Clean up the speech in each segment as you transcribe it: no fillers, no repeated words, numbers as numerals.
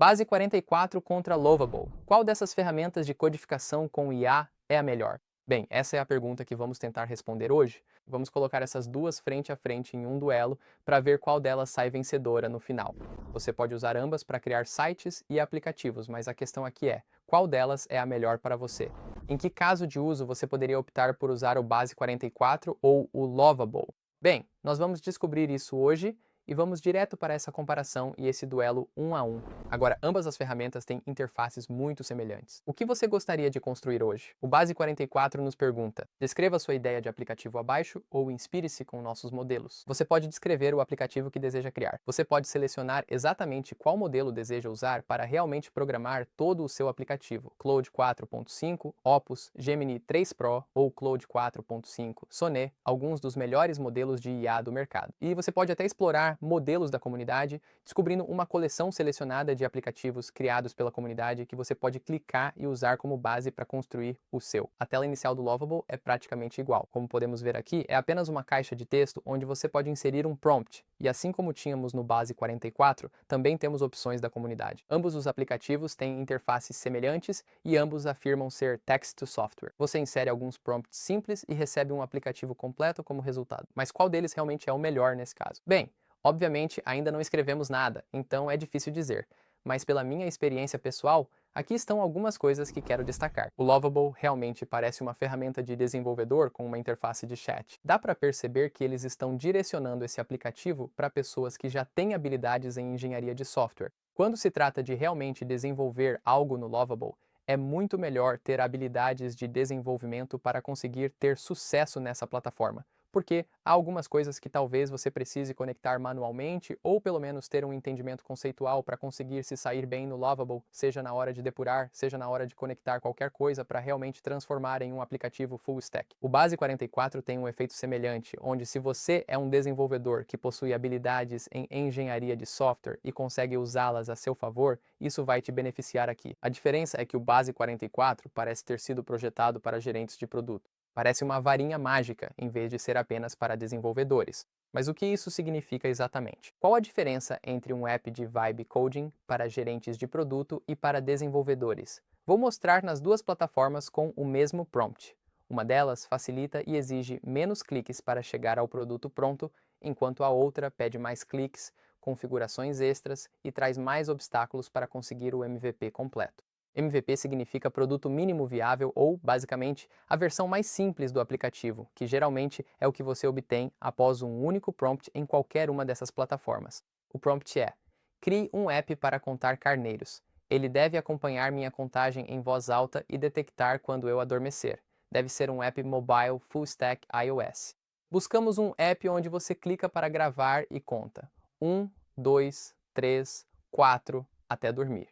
Base 44 contra Lovable. Qual dessas ferramentas de codificação com IA é a melhor? Bem, essa é a pergunta que vamos tentar responder hoje. Vamos colocar essas duas frente a frente em um duelo para ver qual delas sai vencedora no final. Você pode usar ambas para criar sites e aplicativos, mas a questão aqui é, qual delas é a melhor para você? Em que caso de uso você poderia optar por usar o Base 44 ou o Lovable? Bem, nós vamos descobrir isso hoje e vamos direto para essa comparação e esse duelo um a um. Agora, ambas as ferramentas têm interfaces muito semelhantes. O que você gostaria de construir hoje? O Base 44 nos pergunta: descreva sua ideia de aplicativo abaixo ou inspire-se com nossos modelos. Você pode descrever o aplicativo que deseja criar. Você pode selecionar exatamente qual modelo deseja usar para realmente programar todo o seu aplicativo. Claude 4.5, Opus, Gemini 3 Pro ou Claude 4.5, Sonnet, alguns dos melhores modelos de IA do mercado. E você pode até explorar modelos da comunidade, descobrindo uma coleção selecionada de aplicativos criados pela comunidade que você pode clicar e usar como base para construir o seu. A tela inicial do Lovable é praticamente igual. Como podemos ver aqui, é apenas uma caixa de texto onde você pode inserir um prompt. E assim como tínhamos no Base 44, também temos opções da comunidade. Ambos os aplicativos têm interfaces semelhantes e ambos afirmam ser text to software. Você insere alguns prompts simples e recebe um aplicativo completo como resultado. Mas qual deles realmente é o melhor nesse caso? Bem, obviamente, ainda não escrevemos nada, então é difícil dizer. Mas pela minha experiência pessoal, aqui estão algumas coisas que quero destacar. O Lovable realmente parece uma ferramenta de desenvolvedor com uma interface de chat. Dá para perceber que eles estão direcionando esse aplicativo para pessoas que já têm habilidades em engenharia de software. Quando se trata de realmente desenvolver algo no Lovable, é muito melhor ter habilidades de desenvolvimento para conseguir ter sucesso nessa plataforma, porque há algumas coisas que talvez você precise conectar manualmente ou pelo menos ter um entendimento conceitual para conseguir se sair bem no Lovable, seja na hora de depurar, seja na hora de conectar qualquer coisa para realmente transformar em um aplicativo full stack. O Base 44 tem um efeito semelhante, onde se você é um desenvolvedor que possui habilidades em engenharia de software e consegue usá-las a seu favor, isso vai te beneficiar aqui. A diferença é que o Base 44 parece ter sido projetado para gerentes de produto. Parece uma varinha mágica, em vez de ser apenas para desenvolvedores. Mas o que isso significa exatamente? Qual a diferença entre um app de vibe coding para gerentes de produto e para desenvolvedores? Vou mostrar nas duas plataformas com o mesmo prompt. Uma delas facilita e exige menos cliques para chegar ao produto pronto, enquanto a outra pede mais cliques, configurações extras e traz mais obstáculos para conseguir o MVP completo. MVP significa produto mínimo viável ou, basicamente, a versão mais simples do aplicativo, que geralmente é o que você obtém após um único prompt em qualquer uma dessas plataformas. O prompt é: crie um app para contar carneiros. Ele deve acompanhar minha contagem em voz alta e detectar quando eu adormecer. Deve ser um app mobile full stack iOS. Buscamos um app onde você clica para gravar e conta. 1, 2, 3, 4, até dormir.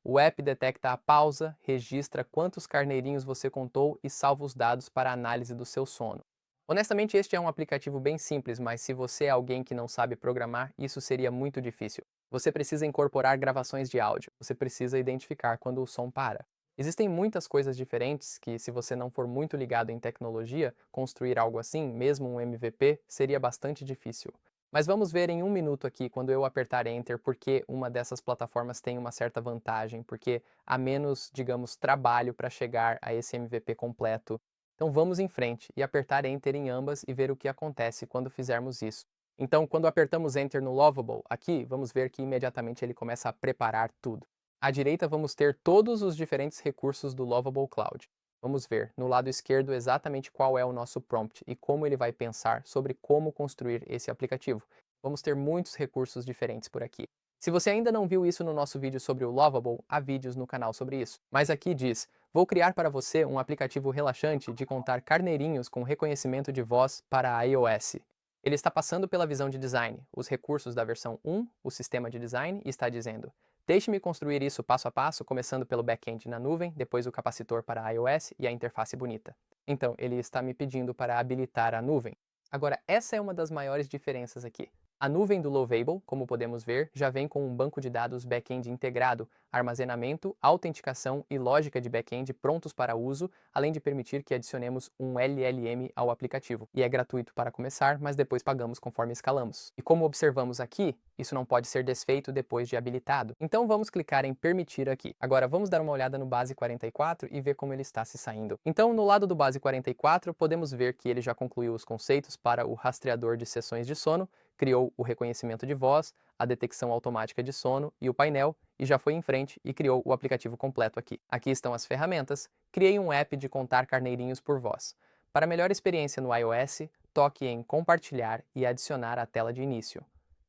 O app detecta a pausa, registra quantos carneirinhos você contou e salva os dados para análise do seu sono. Honestamente, este é um aplicativo bem simples, mas se você é alguém que não sabe programar, isso seria muito difícil. Você precisa incorporar gravações de áudio, você precisa identificar quando o som para. Existem muitas coisas diferentes que, se você não for muito ligado em tecnologia, construir algo assim, mesmo um MVP, seria bastante difícil. Mas vamos ver em um minuto aqui, quando eu apertar Enter, porque uma dessas plataformas tem uma certa vantagem, porque há menos, digamos, trabalho para chegar a esse MVP completo. Então vamos em frente e apertar Enter em ambas e ver o que acontece quando fizermos isso. Então, quando apertamos Enter no Lovable, aqui, vamos ver que imediatamente ele começa a preparar tudo. À direita vamos ter todos os diferentes recursos do Lovable Cloud. Vamos ver no lado esquerdo exatamente qual é o nosso prompt e como ele vai pensar sobre como construir esse aplicativo. Vamos ter muitos recursos diferentes por aqui. Se você ainda não viu isso no nosso vídeo sobre o Lovable, há vídeos no canal sobre isso. Mas aqui diz: vou criar para você um aplicativo relaxante de contar carneirinhos com reconhecimento de voz para a iOS. Ele está passando pela visão de design, os recursos da versão 1, o sistema de design, e está dizendo: deixe-me construir isso passo a passo, começando pelo back-end na nuvem, depois o capacitor para iOS e a interface bonita. Então, ele está me pedindo para habilitar a nuvem. Agora, essa é uma das maiores diferenças aqui. A nuvem do Lovable, como podemos ver, já vem com um banco de dados back-end integrado, armazenamento, autenticação e lógica de back-end prontos para uso, além de permitir que adicionemos um LLM ao aplicativo. E é gratuito para começar, mas depois pagamos conforme escalamos. E como observamos aqui, isso não pode ser desfeito depois de habilitado. Então vamos clicar em permitir aqui. Agora vamos dar uma olhada no Base 44 e ver como ele está se saindo. Então no lado do Base 44 podemos ver que ele já concluiu os conceitos para o rastreador de sessões de sono, criou o reconhecimento de voz, a detecção automática de sono e o painel, e já foi em frente e criou o aplicativo completo aqui. Aqui estão as ferramentas. Criei um app de contar carneirinhos por voz. Para melhor experiência no iOS, toque em compartilhar e adicionar à tela de início.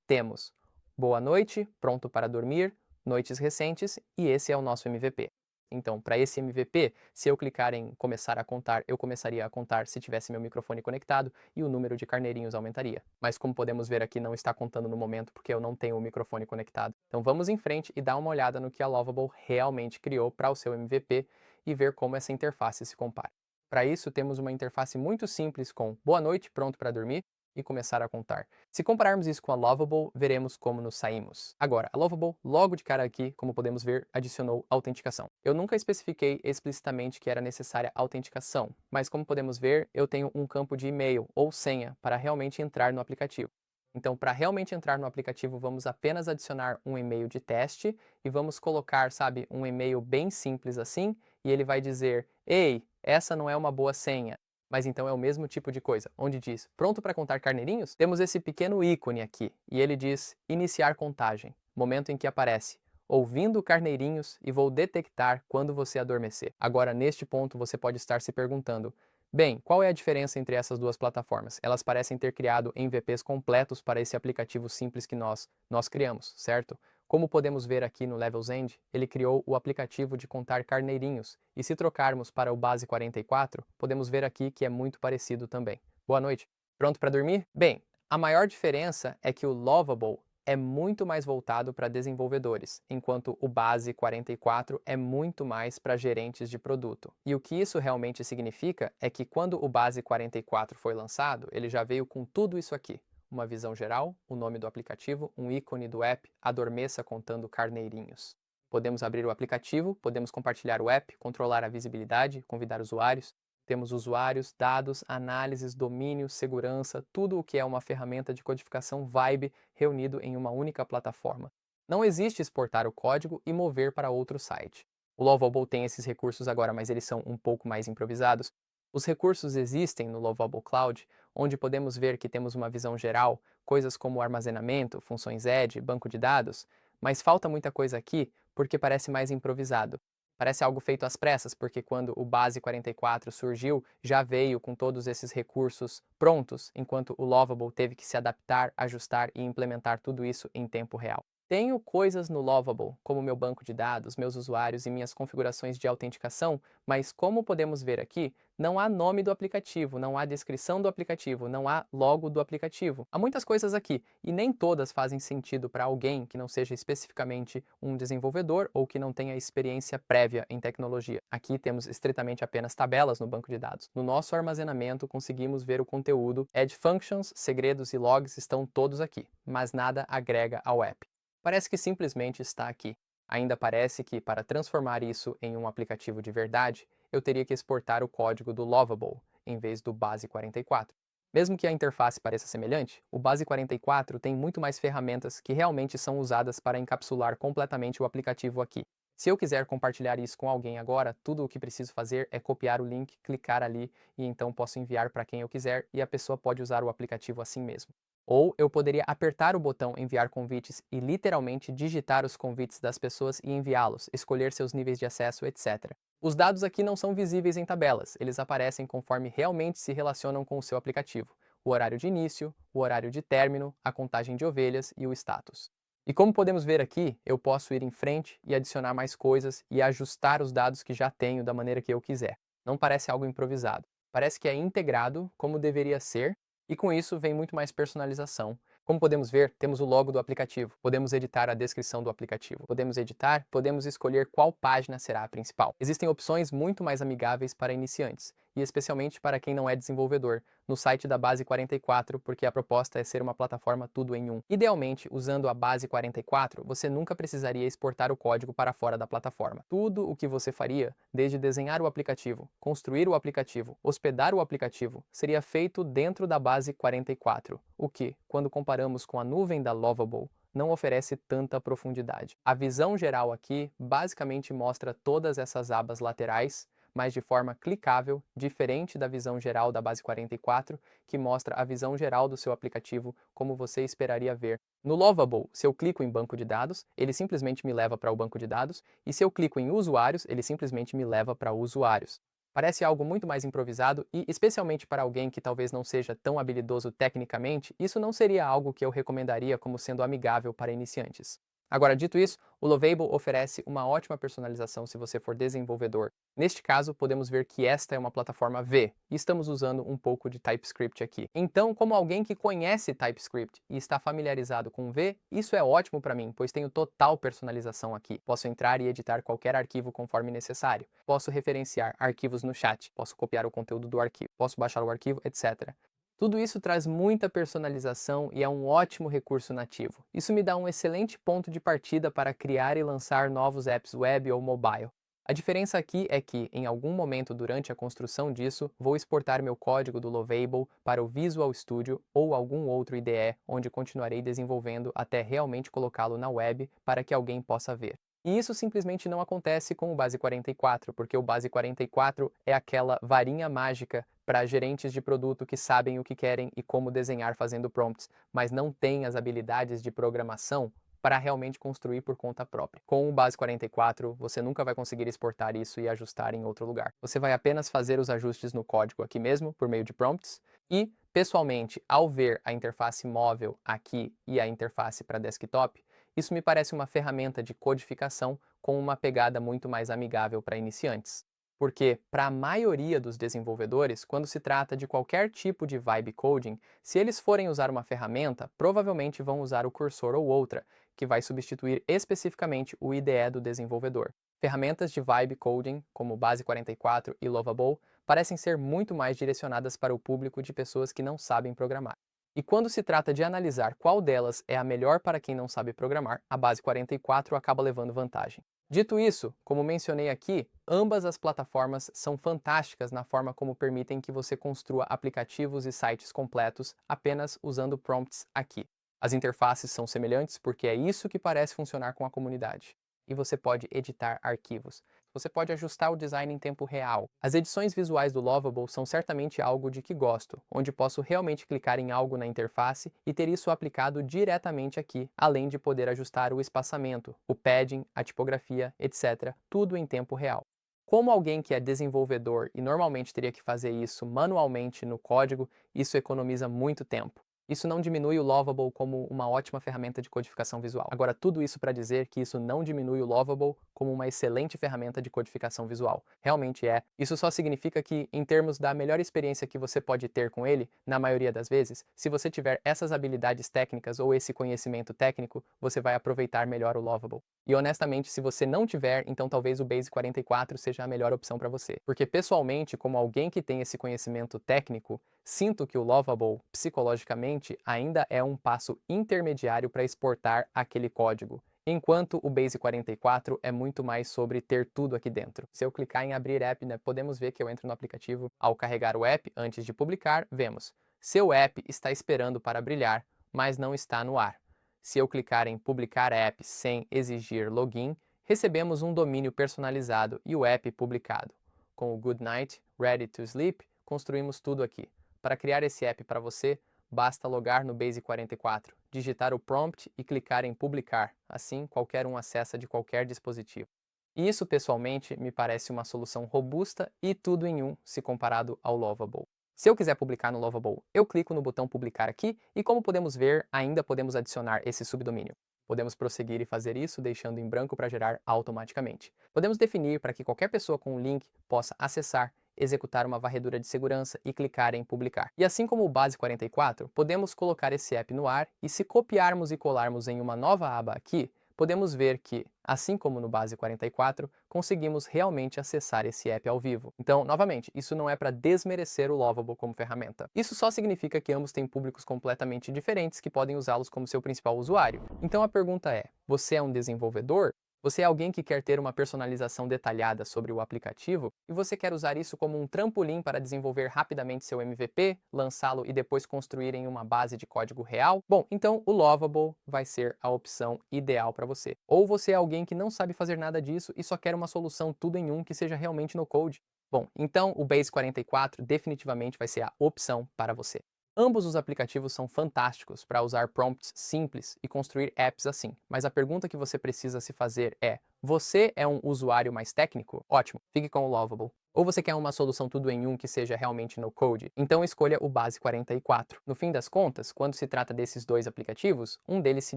Temos boa noite, pronto para dormir, noites recentes e esse é o nosso MVP. Então, para esse MVP, se eu clicar em começar a contar, eu começaria a contar se tivesse meu microfone conectado e o número de carneirinhos aumentaria. Mas como podemos ver aqui, não está contando no momento porque eu não tenho o microfone conectado. Então vamos em frente e dar uma olhada no que a Lovable realmente criou para o seu MVP e ver como essa interface se compara. Para isso, temos uma interface muito simples com boa noite, pronto para dormir, e começar a contar. Se compararmos isso com a Lovable, veremos como nos saímos. Agora, a Lovable, logo de cara aqui, como podemos ver, adicionou autenticação. Eu nunca especifiquei explicitamente que era necessária autenticação, mas como podemos ver, eu tenho um campo de e-mail ou senha para realmente entrar no aplicativo. Então, para realmente entrar no aplicativo, vamos apenas adicionar um e-mail de teste e vamos colocar, sabe, um e-mail bem simples assim, e ele vai dizer: "Ei, essa não é uma boa senha." Mas então é o mesmo tipo de coisa, onde diz pronto para contar carneirinhos? Temos esse pequeno ícone aqui, e ele diz iniciar contagem, momento em que aparece ouvindo carneirinhos e vou detectar quando você adormecer. Agora, neste ponto, você pode estar se perguntando, bem, qual é a diferença entre essas duas plataformas? Elas parecem ter criado MVPs completos para esse aplicativo simples que nós criamos, certo? Como podemos ver aqui no Levels End, ele criou o aplicativo de contar carneirinhos, e se trocarmos para o Base 44, podemos ver aqui que é muito parecido também. Boa noite. Pronto para dormir? Bem, a maior diferença é que o Lovable é muito mais voltado para desenvolvedores, enquanto o Base 44 é muito mais para gerentes de produto. E o que isso realmente significa é que quando o Base 44 foi lançado, ele já veio com tudo isso aqui. Uma visão geral, o nome do aplicativo, um ícone do app, adormeça contando carneirinhos. Podemos abrir o aplicativo, podemos compartilhar o app, controlar a visibilidade, convidar usuários. Temos usuários, dados, análises, domínio, segurança, tudo o que é uma ferramenta de codificação Vibe reunido em uma única plataforma. Não existe exportar o código e mover para outro site. O Lovable tem esses recursos agora, mas eles são um pouco mais improvisados. Os recursos existem no Lovable Cloud, onde podemos ver que temos uma visão geral, coisas como armazenamento, funções edge, banco de dados, mas falta muita coisa aqui porque parece mais improvisado. Parece algo feito às pressas, porque quando o Base 44 surgiu, já veio com todos esses recursos prontos, enquanto o Lovable teve que se adaptar, ajustar e implementar tudo isso em tempo real. Tenho coisas no Lovable, como meu banco de dados, meus usuários e minhas configurações de autenticação, mas como podemos ver aqui, não há nome do aplicativo, não há descrição do aplicativo, não há logo do aplicativo. Há muitas coisas aqui, e nem todas fazem sentido para alguém que não seja especificamente um desenvolvedor ou que não tenha experiência prévia em tecnologia. Aqui temos estritamente apenas tabelas no banco de dados. No nosso armazenamento, conseguimos ver o conteúdo, Add Functions, segredos e logs estão todos aqui, mas nada agrega ao app. Parece que simplesmente está aqui. Ainda parece que, para transformar isso em um aplicativo de verdade, eu teria que exportar o código do Lovable, em vez do Base 44. Mesmo que a interface pareça semelhante, o Base 44 tem muito mais ferramentas que realmente são usadas para encapsular completamente o aplicativo aqui. Se eu quiser compartilhar isso com alguém agora, tudo o que preciso fazer é copiar o link, clicar ali e então posso enviar para quem eu quiser e a pessoa pode usar o aplicativo assim mesmo. Ou eu poderia apertar o botão enviar convites e literalmente digitar os convites das pessoas e enviá-los, escolher seus níveis de acesso, etc. Os dados aqui não são visíveis em tabelas, eles aparecem conforme realmente se relacionam com o seu aplicativo. O horário de início, o horário de término, a contagem de ovelhas e o status. E como podemos ver aqui, eu posso ir em frente e adicionar mais coisas e ajustar os dados que já tenho da maneira que eu quiser. Não parece algo improvisado. Parece que é integrado como deveria ser, e com isso vem muito mais personalização. Como podemos ver, temos o logo do aplicativo. Podemos editar a descrição do aplicativo. Podemos editar, podemos escolher qual página será a principal. Existem opções muito mais amigáveis para iniciantes. e especialmente para quem não é desenvolvedor, no site da Base 44, porque a proposta é ser uma plataforma tudo em um. Idealmente, usando a Base 44, você nunca precisaria exportar o código para fora da plataforma. Tudo o que você faria, desde desenhar o aplicativo, construir o aplicativo, hospedar o aplicativo, seria feito dentro da Base 44, o que, quando comparamos com a nuvem da Lovable, não oferece tanta profundidade. A visão geral aqui basicamente mostra todas essas abas laterais, mas de forma clicável, diferente da visão geral da Base 44, que mostra a visão geral do seu aplicativo como você esperaria ver. No Lovable, se eu clico em banco de dados, ele simplesmente me leva para o banco de dados, e se eu clico em usuários, ele simplesmente me leva para usuários. Parece algo muito mais improvisado e, especialmente para alguém que talvez não seja tão habilidoso tecnicamente, isso não seria algo que eu recomendaria como sendo amigável para iniciantes. Agora, dito isso, o Lovable oferece uma ótima personalização se você for desenvolvedor. Neste caso, podemos ver que esta é uma plataforma V, e estamos usando um pouco de TypeScript aqui. Então, como alguém que conhece TypeScript e está familiarizado com V, isso é ótimo para mim, pois tenho total personalização aqui. Posso entrar e editar qualquer arquivo conforme necessário. Posso referenciar arquivos no chat, posso copiar o conteúdo do arquivo, posso baixar o arquivo, etc. Tudo isso traz muita personalização e é um ótimo recurso nativo. Isso me dá um excelente ponto de partida para criar e lançar novos apps web ou mobile. A diferença aqui é que, em algum momento durante a construção disso, vou exportar meu código do Lovable para o Visual Studio ou algum outro IDE, onde continuarei desenvolvendo até realmente colocá-lo na web para que alguém possa ver. E isso simplesmente não acontece com o Base 44, porque o Base 44 é aquela varinha mágica para gerentes de produto que sabem o que querem e como desenhar fazendo prompts, mas não têm as habilidades de programação para realmente construir por conta própria. Com o Base 44, você nunca vai conseguir exportar isso e ajustar em outro lugar. Você vai apenas fazer os ajustes no código aqui mesmo, por meio de prompts, e, pessoalmente, ao ver a interface móvel aqui e a interface para desktop, isso me parece uma ferramenta de codificação com uma pegada muito mais amigável para iniciantes. Porque, para a maioria dos desenvolvedores, quando se trata de qualquer tipo de vibe coding, se eles forem usar uma ferramenta, provavelmente vão usar o cursor ou outra, que vai substituir especificamente o IDE do desenvolvedor. Ferramentas de vibe coding, como Base 44 e Lovable, parecem ser muito mais direcionadas para o público de pessoas que não sabem programar. E quando se trata de analisar qual delas é a melhor para quem não sabe programar, a Base 44 acaba levando vantagem. Dito isso, como mencionei aqui, ambas as plataformas são fantásticas na forma como permitem que você construa aplicativos e sites completos apenas usando prompts aqui. As interfaces são semelhantes porque é isso que parece funcionar com a comunidade. E você pode editar arquivos. Você pode ajustar o design em tempo real. As edições visuais do Lovable são certamente algo de que gosto, onde posso realmente clicar em algo na interface e ter isso aplicado diretamente aqui, além de poder ajustar o espaçamento, o padding, a tipografia, etc., tudo em tempo real. Como alguém que é desenvolvedor e normalmente teria que fazer isso manualmente no código, isso economiza muito tempo. Isso não diminui o Lovable como uma ótima ferramenta de codificação visual. Agora, tudo isso para dizer que isso não diminui o Lovable como uma excelente ferramenta de codificação visual. Realmente é. Isso só significa que, em termos da melhor experiência que você pode ter com ele, na maioria das vezes, se você tiver essas habilidades técnicas ou esse conhecimento técnico, você vai aproveitar melhor o Lovable. E honestamente, se você não tiver, então talvez o Base 44 seja a melhor opção para você. Porque pessoalmente, como alguém que tem esse conhecimento técnico, sinto que o Lovable, psicologicamente, ainda é um passo intermediário para exportar aquele código, enquanto o Base 44 é muito mais sobre ter tudo aqui dentro. Se eu clicar em abrir app, podemos ver que eu entro no aplicativo. Ao carregar o app, antes de publicar, vemos: seu app está esperando para brilhar, mas não está no ar. Se eu clicar em publicar app sem exigir login, recebemos um domínio personalizado e o app publicado. Com o Goodnight, Ready to Sleep, construímos tudo aqui. Para criar esse app para você, basta logar no Base 44, digitar o prompt e clicar em publicar. Assim, qualquer um acessa de qualquer dispositivo. E isso, pessoalmente, me parece uma solução robusta e tudo em um se comparado ao Lovable. Se eu quiser publicar no Lovable, eu clico no botão publicar aqui e, como podemos ver, ainda podemos adicionar esse subdomínio. Podemos prosseguir e fazer isso deixando em branco para gerar automaticamente. Podemos definir para que qualquer pessoa com um link possa acessar, executar uma varredura de segurança e clicar em publicar. E assim como o Base 44, podemos colocar esse app no ar e se copiarmos e colarmos em uma nova aba aqui, podemos ver que, assim como no Base 44, conseguimos realmente acessar esse app ao vivo. Então, novamente, isso não é para desmerecer o Lovable como ferramenta. Isso só significa que ambos têm públicos completamente diferentes que podem usá-los como seu principal usuário. Então a pergunta é: você é um desenvolvedor? Você é alguém que quer ter uma personalização detalhada sobre o aplicativo e você quer usar isso como um trampolim para desenvolver rapidamente seu MVP, lançá-lo e depois construir em uma base de código real? Bom, então o Lovable vai ser a opção ideal para você. Ou você é alguém que não sabe fazer nada disso e só quer uma solução tudo em um que seja realmente no code? Bom, então o Base 44 definitivamente vai ser a opção para você. Ambos os aplicativos são fantásticos para usar prompts simples e construir apps assim, mas a pergunta que você precisa se fazer é: você é um usuário mais técnico? Ótimo, fique com o Lovable. Ou você quer uma solução tudo em um que seja realmente no code? Então escolha o Base 44. No fim das contas, quando se trata desses dois aplicativos, um deles se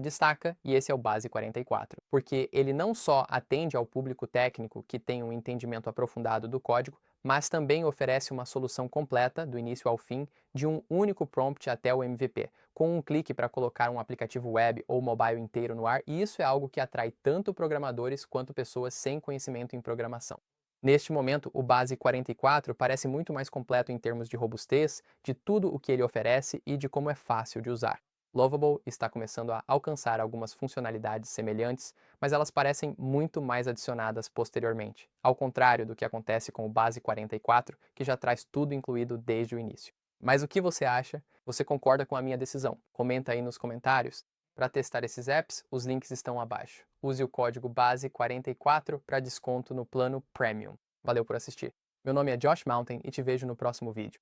destaca e esse é o Base 44, porque ele não só atende ao público técnico que tem um entendimento aprofundado do código, mas também oferece uma solução completa, do início ao fim, de um único prompt até o MVP, com um clique para colocar um aplicativo web ou mobile inteiro no ar, e isso é algo que atrai tanto programadores quanto pessoas sem conhecimento em programação. Neste momento, o Base 44 parece muito mais completo em termos de robustez, de tudo o que ele oferece e de como é fácil de usar. Lovable está começando a alcançar algumas funcionalidades semelhantes, mas elas parecem muito mais adicionadas posteriormente, ao contrário do que acontece com o Base 44, que já traz tudo incluído desde o início. Mas o que você acha? Você concorda com a minha decisão? Comenta aí nos comentários. Para testar esses apps, os links estão abaixo. Use o código BASE44 para desconto no plano Premium. Valeu por assistir. Meu nome é Josh Mountain e te vejo no próximo vídeo.